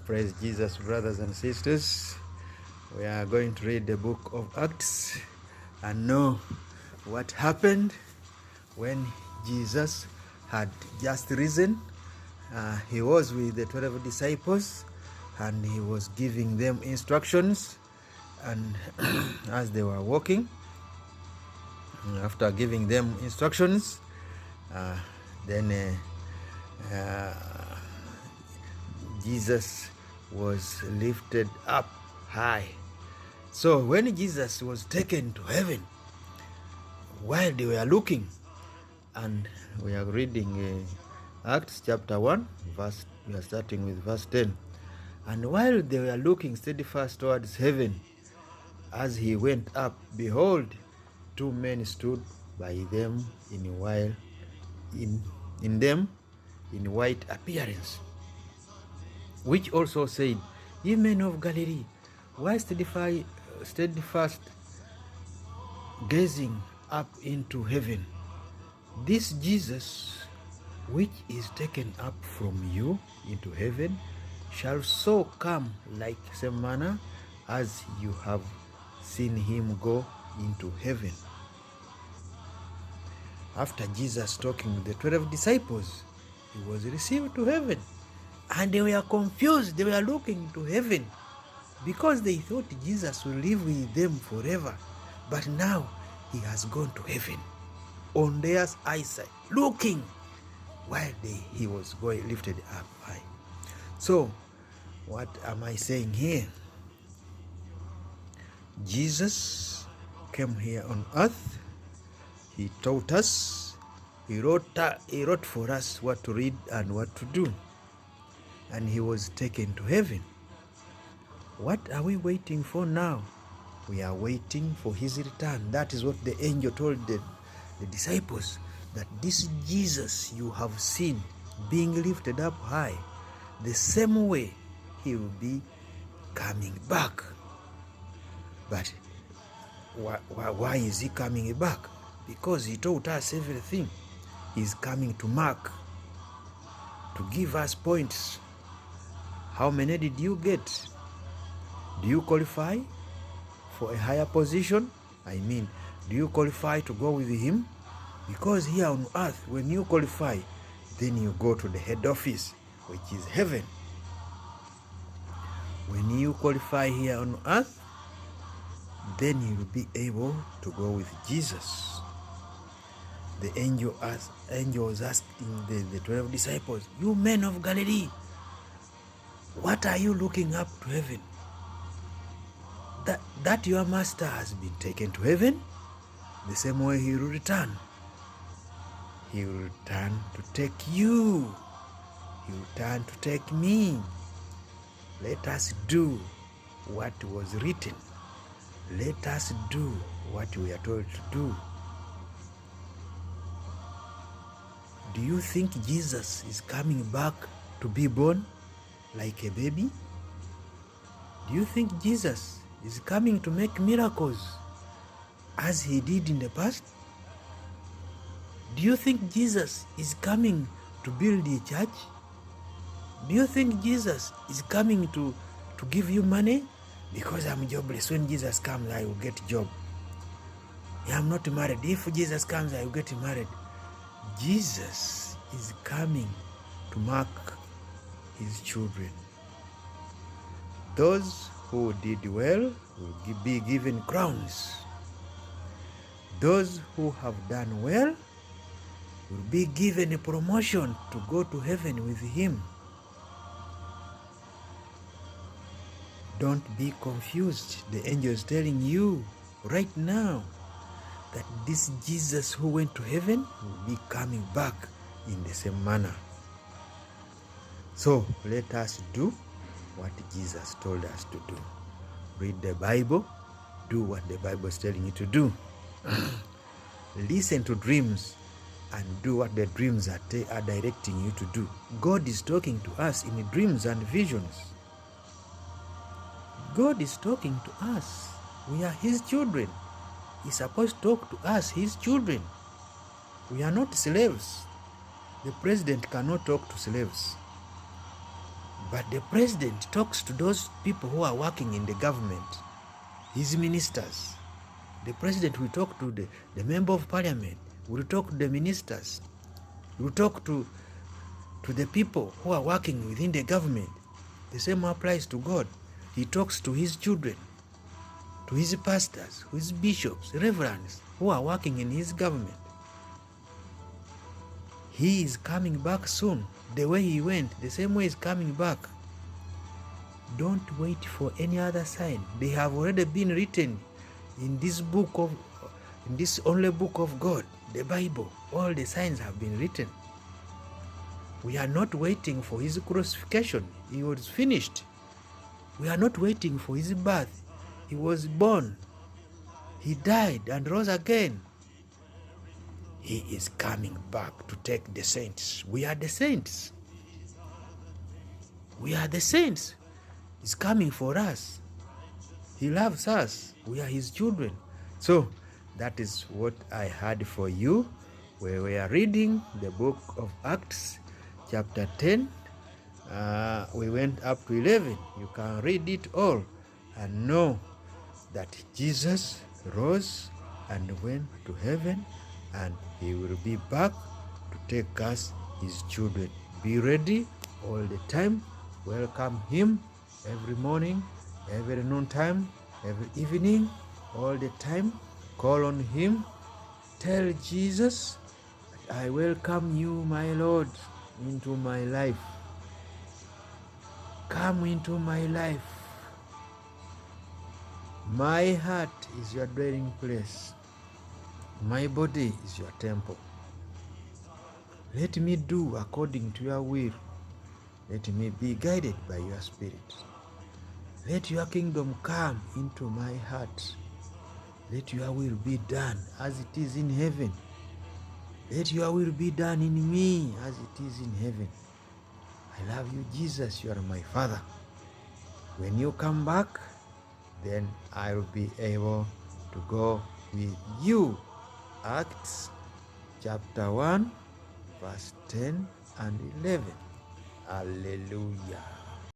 Praise Jesus, brothers and sisters. We are going to read the book of Acts and know what happened when Jesus had just risen. He was with the 12 disciples and he was giving them instructions. And as they were walking, after giving them instructions, then Jesus was lifted up high. So when Jesus was taken to heaven, while they were looking, and we are reading Acts chapter 1, we are starting with verse 10. And while they were looking steadfast towards heaven, as he went up, behold, two men stood by them in white appearance, which also said, Ye men of Galilee, why steadfast gazing up into heaven? This Jesus, which is taken up from you into heaven, shall so come like same manner as you have seen him go into heaven. After Jesus talking with the 12 disciples, he was received to heaven. And they were confused. They were looking to heaven because they thought Jesus will live with them forever. But now he has gone to heaven on their eyesight, looking while he was going lifted up high. So, what am I saying here? Jesus came here on earth. He taught us. He wrote for us what to read and what to do. And he was taken to heaven. What are we waiting for now? We are waiting for his return. That is what the angel told the disciples, that this Jesus you have seen being lifted up high, the same way he will be coming back. But why is he coming back? Because he taught us everything. He's coming to mark, to give us points. How many did you get? Do you qualify for a higher position? I mean, do you qualify to go with him? Because here on earth, when you qualify, then you go to the head office, which is heaven. When you qualify here on earth, then you will be able to go with Jesus. The angel was asking the 12 disciples, you men of Galilee, what are you looking up to heaven? That your master has been taken to heaven, the same way he will return. He will return to take you. He will return to take me. Let us do what was written. Let us do what we are told to do. Do you think Jesus is coming back to be born like a baby? Do you think Jesus is coming to make miracles as he did in the past? Do you think Jesus is coming to build a church? Do you think Jesus is coming to give you money? Because I'm jobless. When Jesus comes, I will get a job. I'm not married. If Jesus comes, I will get married. Jesus is coming to mark his children. Those who did well will be given crowns. Those who have done well will be given a promotion to go to heaven with him. Don't be confused. The angel is telling you right now that this Jesus who went to heaven will be coming back in the same manner. So let us do what Jesus told us to do. Read the Bible, do what the Bible is telling you to do. Listen to dreams and do what the dreams are directing you to do. God is talking to us in dreams and visions. God is talking to us. We are his children. He's supposed to talk to us, his children. We are not slaves. The president cannot talk to slaves. But the president talks to those people who are working in the government, his ministers. The president will talk to the member of parliament, will talk to the ministers, will talk to the people who are working within the government. The same applies to God. He talks to his children, to his pastors, his bishops, reverends who are working in his government. He is coming back soon. The way he went, the same way he's coming back. Don't wait for any other sign. They have already been written in this only book of God, the Bible. All the signs have been written. We are not waiting for his crucifixion. He was finished. We are not waiting for his birth. He was born. He died and rose again. He is coming back to take the saints. We are the saints. We are the saints. He's coming for us. He loves us. We are his children. So that is what I had for you. We were reading the book of Acts, chapter 10. We went up to 11. You can read it all and know that Jesus rose and went to heaven, and he will be back to take us, his children. Be ready all the time. Welcome him every morning, every noontime, every evening, all the time. Call on him. Tell Jesus, I welcome you, my Lord, into my life. Come into my life. My heart is your dwelling place. My body is your temple. Let me do according to your will. Let me be guided by your spirit. Let your kingdom come into my heart. Let your will be done as it is in heaven. Let your will be done in me as it is in heaven. I love you, Jesus. You are my Father. When you come back, then I will be able to go with you. Acts chapter 1, verse 10 and 11. Hallelujah.